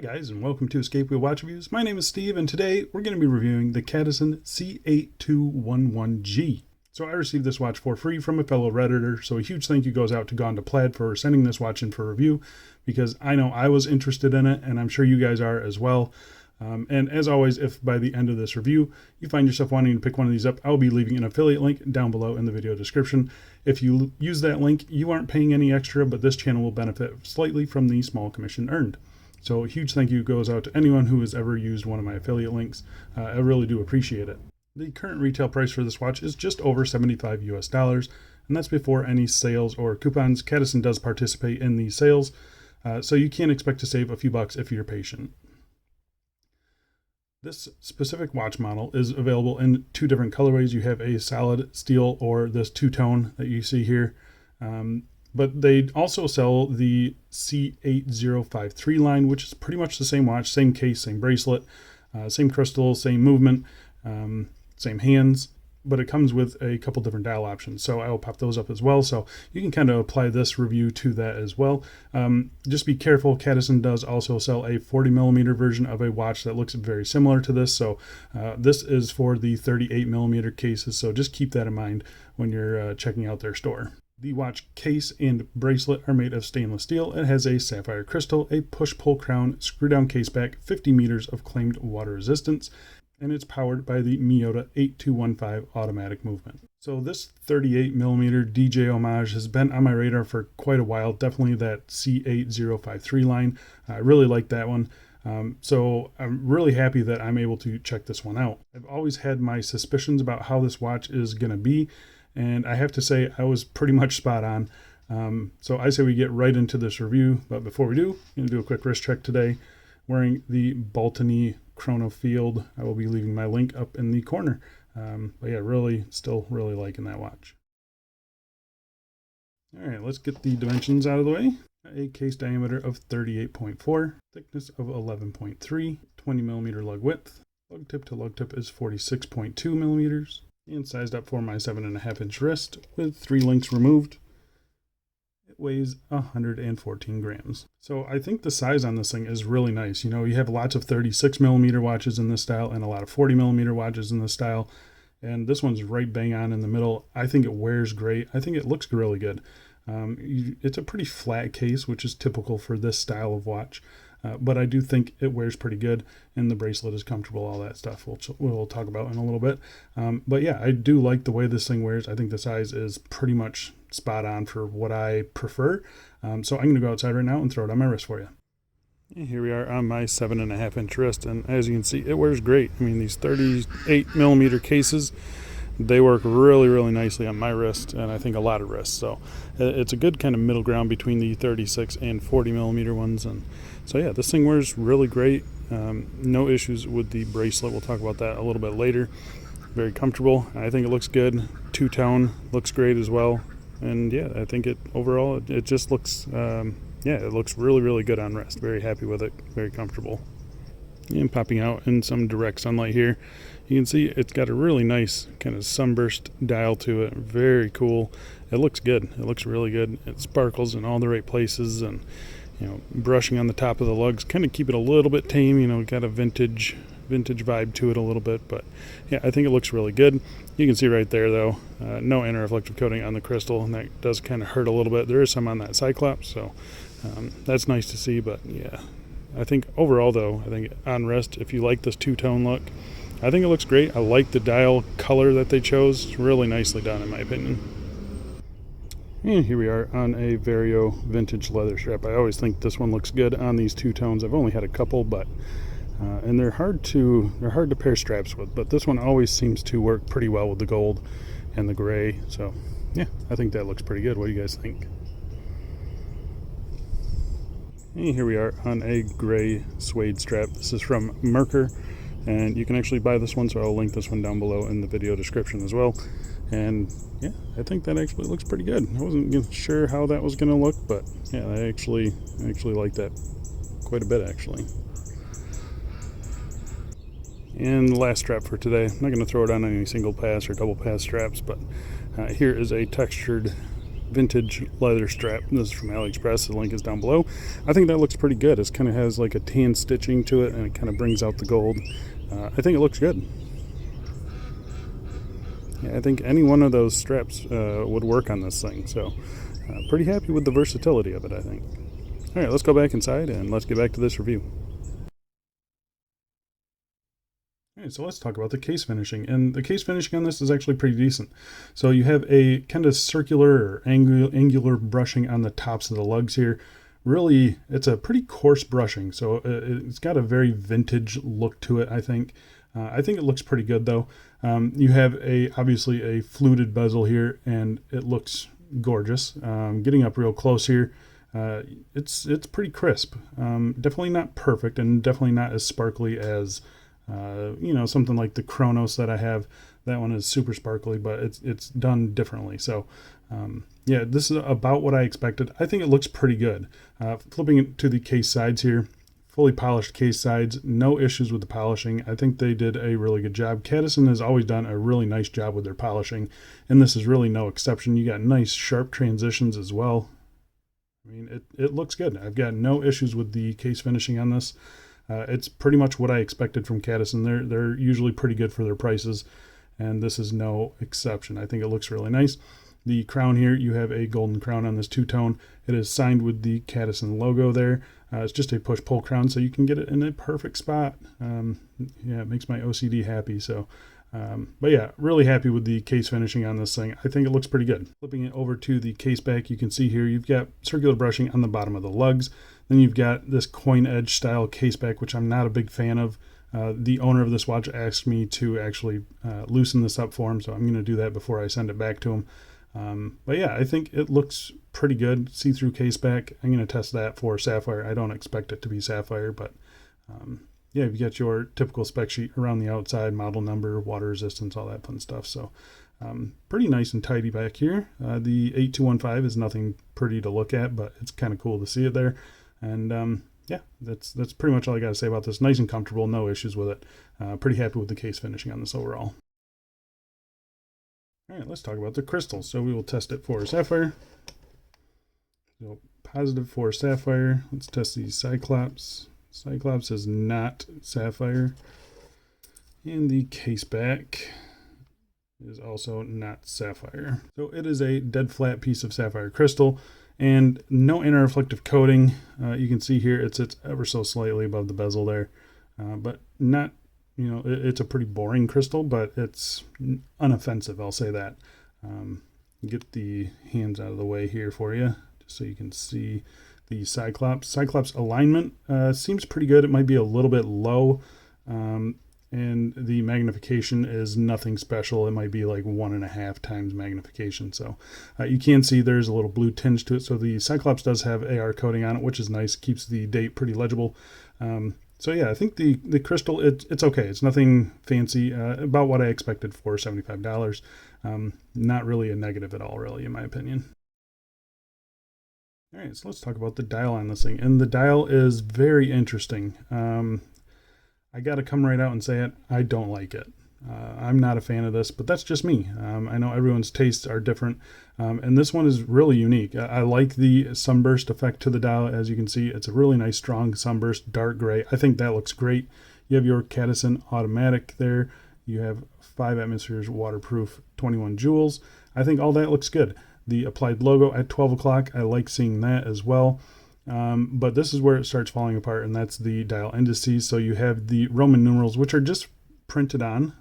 guys, and welcome to Escape Wheel Watch Reviews. My name is Steve, and today we're going to be reviewing the Cadisen C8211G. So I received this watch for free from a fellow Redditor, so a huge thank you goes out to Gone to Plaid for sending this watch in for review, because I know I was interested in it, and I'm sure you guys are as well. And as always, if by the end of this review you find yourself wanting to pick one of these up, I'll be leaving an affiliate link down below in the video description. If you use that link, you aren't paying any extra, but this channel will benefit slightly from the small commission earned. So a huge thank you goes out to anyone who has ever used one of my affiliate links. I really do appreciate it. The current retail price for this watch is just over $75 US, and that's before any sales or coupons. Cadisen does participate in these sales, so you can expect to save a few bucks if you're patient. This specific watch model is available in two different colorways. You have a solid steel or this two-tone that you see here. But they also sell the C8053 line, which is pretty much the same watch, same case, same bracelet, same crystal, same movement, same hands, but it comes with a couple different dial options. So I will pop those up as well. So you can kind of apply this review to that as well. Just be careful. Cadisen does also sell a 40mm version of a watch that looks very similar to this. So this is for the 38mm cases. So just keep that in mind when you're checking out their store. The watch case and bracelet are made of stainless steel. It has a sapphire crystal, a push-pull crown, screw-down case back, 50 meters of claimed water resistance, and it's powered by the Miyota 8215 automatic movement. So this 38mm DJ homage has been on my radar for quite a while. Definitely that C8053 line. I really like that one. So I'm really happy that I'm able to check this one out. I've always had my suspicions about how this watch is going to be, and I have to say I was pretty much spot on. So I say we get right into this review, but before we do, I'm going to do a quick wrist check today. Wearing the Baltony Chrono Field. I will be leaving my link up in the corner. But yeah, still really liking that watch. All right, let's get the dimensions out of the way. A case diameter of 38.4, thickness of 11.3, 20mm lug width. Lug tip to lug tip is 46.2 millimeters. And sized up for my 7.5 inch wrist with 3 links removed. It weighs 114 grams. So I think the size on this thing is really nice. You know, you have lots of 36mm watches in this style and a lot of 40mm watches in this style. And this one's right bang on in the middle. I think it wears great. I think it looks really good. It's a pretty flat case, which is typical for this style of watch. But I do think it wears pretty good, and the bracelet is comfortable, all that stuff we'll talk about in a little bit. But yeah, I do like the way this thing wears. I think the size is pretty much spot on for what I prefer. So I'm going to go outside right now and throw it on my wrist for you. And here we are on my 7.5 inch wrist, and as you can see, it wears great. I mean, these 38mm cases, they work really, really nicely on my wrist, and I think a lot of wrists. So it's a good kind of middle ground between the 36 and 40mm ones. And so yeah, this thing wears really great. No issues with the bracelet. We'll talk about that a little bit later. Very comfortable. I think it looks good. Two-tone looks great as well. And yeah, I think overall it just looks, it looks really, really good on wrist. Very happy with it. Very comfortable. And popping out in some direct sunlight here, you can see it's got a really nice kind of sunburst dial to it. Very cool. It looks good. It looks really good. It sparkles in all the right places, and you know, brushing on the top of the lugs kind of keep it a little bit tame. You know, got a vintage vibe to it a little bit, but yeah, I think it looks really good. You can see right there though, no anti-reflective coating on the crystal, and that does kind of hurt a little bit. There is some on that Cyclops, so that's nice to see. But yeah, I think overall though, I think on wrist, if you like this two-tone look, I think it looks great. I like the dial color that they chose. It's really nicely done in my opinion. And here we are on a Vario vintage leather strap. I always think this one looks good on these two tones. I've only had a couple, but and they're hard to pair straps with, but this one always seems to work pretty well with the gold and the gray. So yeah, I think that looks pretty good. What do you guys think? And here we are on a gray suede strap. This is from Merkur, and you can actually buy this one, so I'll link this one down below in the video description as well. And yeah, I think that actually looks pretty good. I wasn't sure how that was going to look, but yeah, I actually like that quite a bit actually. And the last strap for today, I'm not going to throw it on any single pass or double pass straps, but here is a textured vintage leather strap. This is from AliExpress. The link is down below. I think that looks pretty good. It kind of has like a tan stitching to it, and it kind of brings out the gold. I think it looks good. Yeah, I think any one of those straps would work on this thing. So pretty happy with the versatility of it, I think. All right, let's go back inside and let's get back to this review. All right, so let's talk about the case finishing. And the case finishing on this is actually pretty decent. So you have a kind of circular or angular brushing on the tops of the lugs here. Really, it's a pretty coarse brushing. So it's got a very vintage look to it, I think. I think it looks pretty good though. You have obviously a fluted bezel here, and it looks gorgeous. Getting up real close here, it's pretty crisp. Definitely not perfect, and definitely not as sparkly as something like the Chronos that I have. That one is super sparkly, but it's done differently. So yeah, this is about what I expected. I think it looks pretty good. Flipping it to the case sides here, fully polished case sides, no issues with the polishing. I think they did a really good job. Cadisen has always done a really nice job with their polishing, and this is really no exception. You got nice sharp transitions as well. I mean, it looks good. I've got no issues with the case finishing on this. It's pretty much what I expected from Cadisen. They're usually pretty good for their prices, and this is no exception. I think it looks really nice. The crown here, you have a golden crown on this two-tone. It is signed with the Cadisen logo there. It's just a push-pull crown, so you can get it in a perfect spot. Yeah, it makes my OCD happy. So, but yeah, really happy with the case finishing on this thing. I think it looks pretty good. Flipping it over to the case back, you can see here you've got circular brushing on the bottom of the lugs. Then you've got this coin edge style case back, which I'm not a big fan of. The owner of this watch asked me to actually loosen this up for him, so I'm going to do that before I send it back to him. But yeah, I think it looks pretty good. See-through case back. I'm going to test that for sapphire. I don't expect it to be sapphire, but yeah, you've got your typical spec sheet around the outside, model number, water resistance, all that fun stuff. So pretty nice and tidy back here. The 8215 is nothing pretty to look at, but it's kind of cool to see it there. And yeah, that's pretty much all I got to say about this. Nice and comfortable, no issues with it. Pretty happy with the case finishing on this overall. All right, let's talk about the crystals. So we will test it for sapphire. So positive for sapphire. Let's test the Cyclops. Cyclops is not sapphire. And the case back is also not sapphire. So it is a dead flat piece of sapphire crystal and no anti-reflective coating. You can see here it sits ever so slightly above the bezel there, but not, it's a pretty boring crystal, but it's unoffensive, I'll say that. Get the hands out of the way here for you, just so you can see the Cyclops. Cyclops alignment seems pretty good. It might be a little bit low, and the magnification is nothing special. It might be like 1.5 times magnification. So you can see there's a little blue tinge to it. So the Cyclops does have AR coating on it, which is nice. Keeps the date pretty legible. So yeah, I think the crystal, it's okay. It's nothing fancy, about what I expected for $75. Not really a negative at all, really, in my opinion. All right, so let's talk about the dial on this thing. And the dial is very interesting. I got to come right out and say it. I don't like it. I'm not a fan of this, but that's just me. I know everyone's tastes are different, and this one is really unique. I like the sunburst effect to the dial. As you can see, it's a really nice, strong sunburst, dark gray. I think that looks great. You have your Cadisen automatic there. You have 5 atmospheres, waterproof, 21 joules. I think all that looks good. The applied logo at 12 o'clock, I like seeing that as well. But this is where it starts falling apart, and that's the dial indices. So you have the Roman numerals, which are just printed on.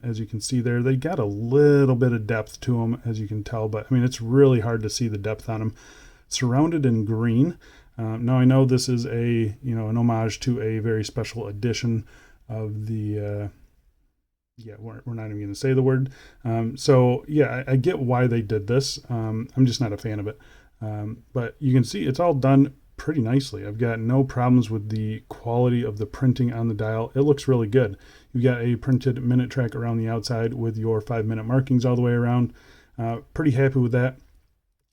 As you can see there, they got a little bit of depth to them, as you can tell, but I mean, it's really hard to see the depth on them. Surrounded in green. Now I know this is an homage to a very special edition of the, yeah, we're not even going to say the word. So yeah, I get why they did this. I'm just not a fan of it. But you can see it's all done pretty nicely. I've got no problems with the quality of the printing on the dial. It looks really good. You've got a printed minute track around the outside with your 5-minute markings all the way around. Pretty happy with that.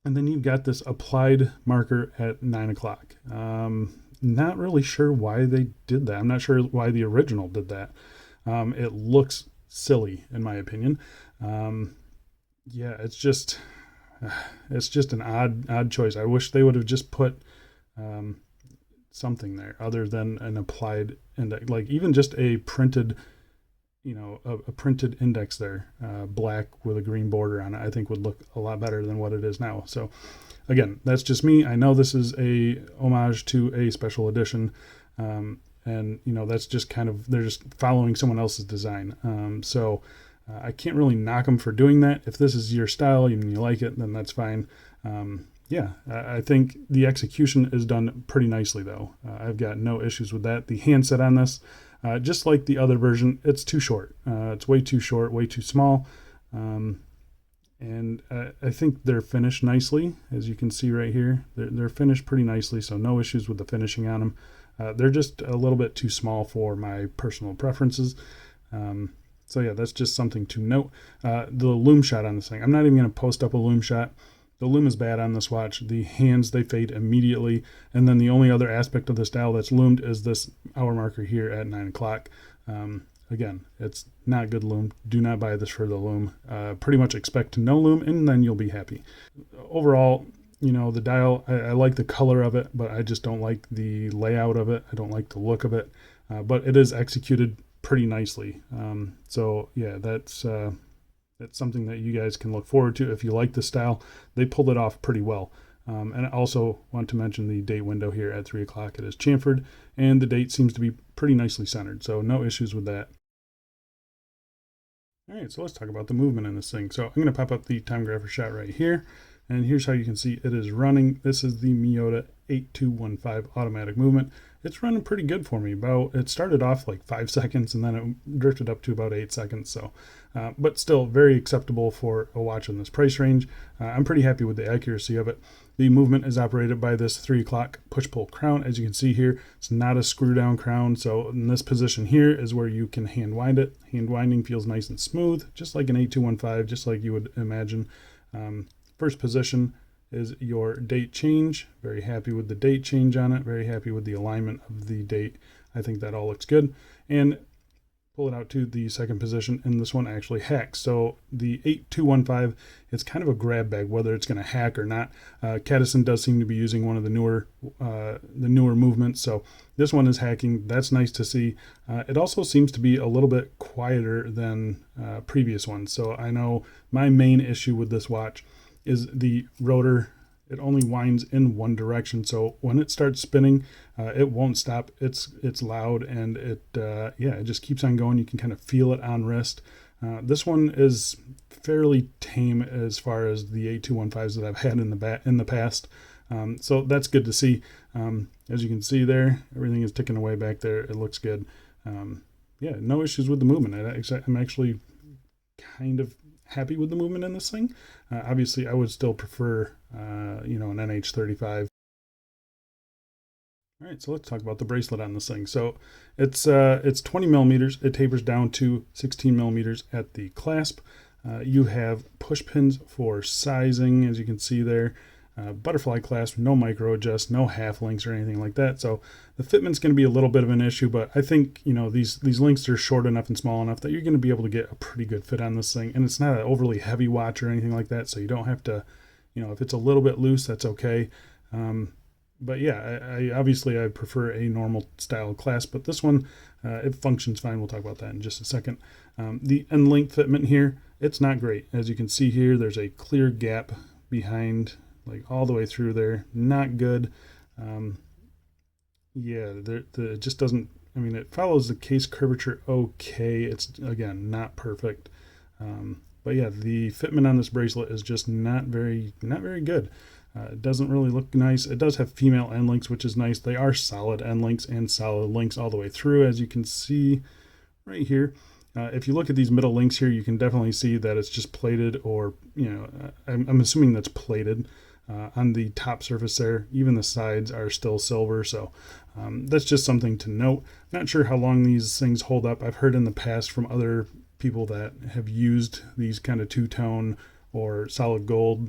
And then you've got this applied marker at 9 o'clock. Not really sure why they did that. I'm not sure why the original did that. It looks silly, in my opinion. Yeah, it's just, it's just an odd choice. I wish they would have just put something there other than an applied index, like even just a printed, a printed index there, black with a green border on it, I think would look a lot better than what it is now. So again, that's just me. I know this is a homage to a special edition, and that's just kind of, they're just following someone else's design. So I can't really knock them for doing that. If this is your style and you like it, then that's fine. Yeah, I think the execution is done pretty nicely though. I've got no issues with that. The handset on this, just like the other version, it's too short. It's way too short, way too small. And I think they're finished nicely, as you can see right here. They're finished pretty nicely, so no issues with the finishing on them. They're just a little bit too small for my personal preferences. So yeah, that's just something to note. The lume shot on this thing, I'm not even going to post up a lume shot. The lume is bad on this watch. The hands, they fade immediately. And then the only other aspect of this dial that's loomed is this hour marker here at 9 o'clock. Again, it's not good lume. Do not buy this for the lume. Pretty much expect no lume, and then you'll be happy. Overall, the dial, I like the color of it, but I just don't like the layout of it. I don't like the look of it. But it is executed pretty nicely. So yeah, that's something that you guys can look forward to if you like the style. They pulled it off pretty well. And I also want to mention the date window here at 3 o'clock. It is chamfered, and the date seems to be pretty nicely centered, so no issues with that. All right, so let's talk about the movement in this thing. So I'm going to pop up the time grapher shot right here, and here's how you can see it is running. This is the Miyota 8215 automatic movement. It's running pretty good for me. It started off like 5 seconds, and then it drifted up to about 8 seconds. So, but still very acceptable for a watch in this price range. I'm pretty happy with the accuracy of it. The movement is operated by this 3 o'clock push-pull crown. As you can see here, it's not a screw-down crown. So in this position here is where you can hand wind it. Hand winding feels nice and smooth, just like an 8215, just like you would imagine. First position is your date change. Very happy with the date change on it. Very happy with the alignment of the date. I think that all looks good. And pull it out to the second position, and this one actually hacks. So the 8215, it's kind of a grab bag whether it's going to hack or not. Cadisen does seem to be using one of the newer movements, so this one is hacking. That's nice to see. It also seems to be a little bit quieter than previous ones. So I know my main issue with this watch is the rotor. It only winds in one direction, so when it starts spinning, it won't stop. It's loud, and it just keeps on going. You can kind of feel it on wrist. This one is fairly tame as far as the 8215s that I've had in the past. So that's good to see. As you can see there, everything is ticking away back there. It looks good. No issues with the movement. I'm actually kind of happy with the movement in this thing. Obviously, I would still prefer, an NH35. All right, so let's talk about the bracelet on this thing. So it's 20 millimeters. It tapers down to 16 millimeters at the clasp. You have push pins for sizing, as you can see there. Butterfly clasp, no micro adjust, no half links or anything like that. So the fitment's going to be a little bit of an issue, but I think these links are short enough and small enough that you're going to be able to get a pretty good fit on this thing. And it's not an overly heavy watch or anything like that, so you don't have to, if it's a little bit loose, that's okay. But yeah, I prefer a normal style clasp, but this one, it functions fine. We'll talk about that in just a second. The end length fitment here, it's not great. As you can see here, there's a clear gap behind, like all the way through there. Not good. It just doesn't, it follows the case curvature okay. It's, again, not perfect. But yeah, the fitment on this bracelet is just not very good. It doesn't really look nice. It does have female end links, which is nice. They are solid end links and solid links all the way through, as you can see right here. If you look at these middle links here, you can definitely see that it's just plated, or, I'm assuming that's plated on the top surface there. Even the sides are still silver, so that's just something to note. Not sure how long these things hold up. I've heard in the past from other people that have used these kind of two-tone or solid gold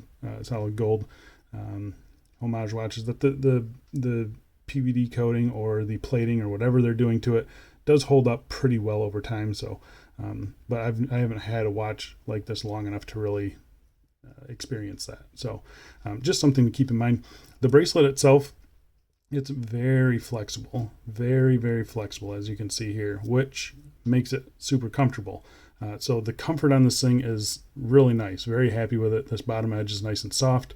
homage watches that the PVD coating or the plating or whatever they're doing to it does hold up pretty well over time. So, but I haven't had a watch like this long enough to really experience that. So just something to keep in mind. The bracelet itself, it's very flexible, very flexible, as you can see here, which makes it super comfortable. So the comfort on this thing is really nice. Very happy with it. This bottom edge is nice and soft.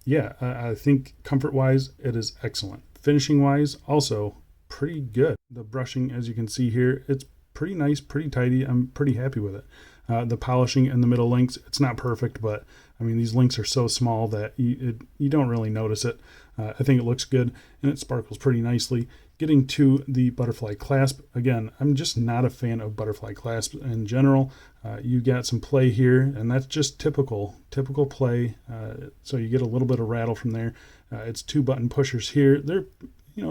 Yeah, I think comfort wise, it is excellent. Finishing wise, also pretty good. The brushing, as you can see here, it's pretty nice, pretty tidy. I'm pretty happy with it. The polishing in the middle links, it's not perfect, but I mean, these links are so small that you don't really notice it. I think it looks good and it sparkles pretty nicely. Getting to the butterfly clasp, again, I'm just not a fan of butterfly clasp in general. You got some play here, and that's just typical play. So you get a little bit of rattle from there. It's 2 button pushers here. They're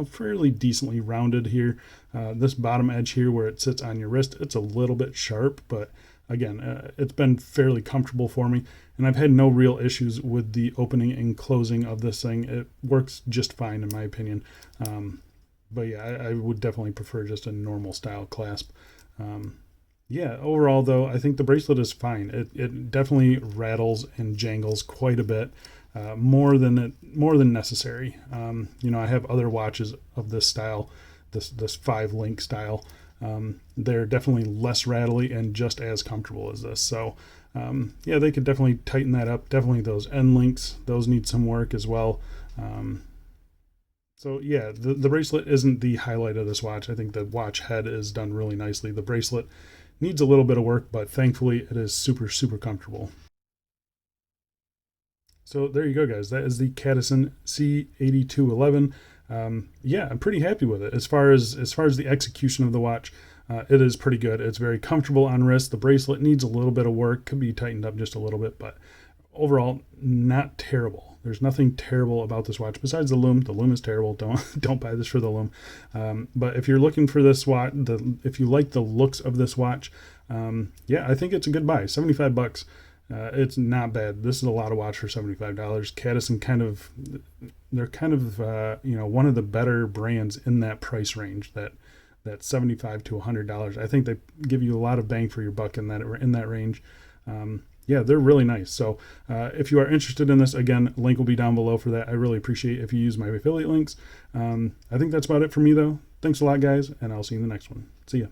fairly decently rounded here. This bottom edge here where it sits on your wrist, it's a little bit sharp, but again, it's been fairly comfortable for me, and I've had no real issues with the opening and closing of this thing. It works just fine in my opinion. But yeah, I would definitely prefer just a normal style clasp. Yeah, overall though, I think the bracelet is fine. It definitely rattles and jangles quite a bit, more than necessary. I have other watches of this style, this 5-link style. They're definitely less rattly and just as comfortable as this. So yeah, they could definitely tighten that up. Definitely those end links, those need some work as well. So yeah, the bracelet isn't the highlight of this watch. I think the watch head is done really nicely. The bracelet needs a little bit of work, but thankfully it is super comfortable. So there you go, guys. That is the Cadisen C8211. Yeah, I'm pretty happy with it. As far as the execution of the watch, it is pretty good. It's very comfortable on wrist. The bracelet needs a little bit of work, could be tightened up just a little bit, but overall, not terrible. There's nothing terrible about this watch besides the lume. The lume is terrible. Don't buy this for the lume. But if you're looking for this watch, if you like the looks of this watch, yeah, I think it's a good buy. $75. It's not bad. This is a lot of watch for $75. Cadisen they're kind of one of the better brands in that price range, that $75 to $100. I think they give you a lot of bang for your buck in that range. Yeah, they're really nice. So if you are interested in this, again, link will be down below for that. I really appreciate if you use my affiliate links. I think that's about it for me though. Thanks a lot, guys, and I'll see you in the next one. See ya.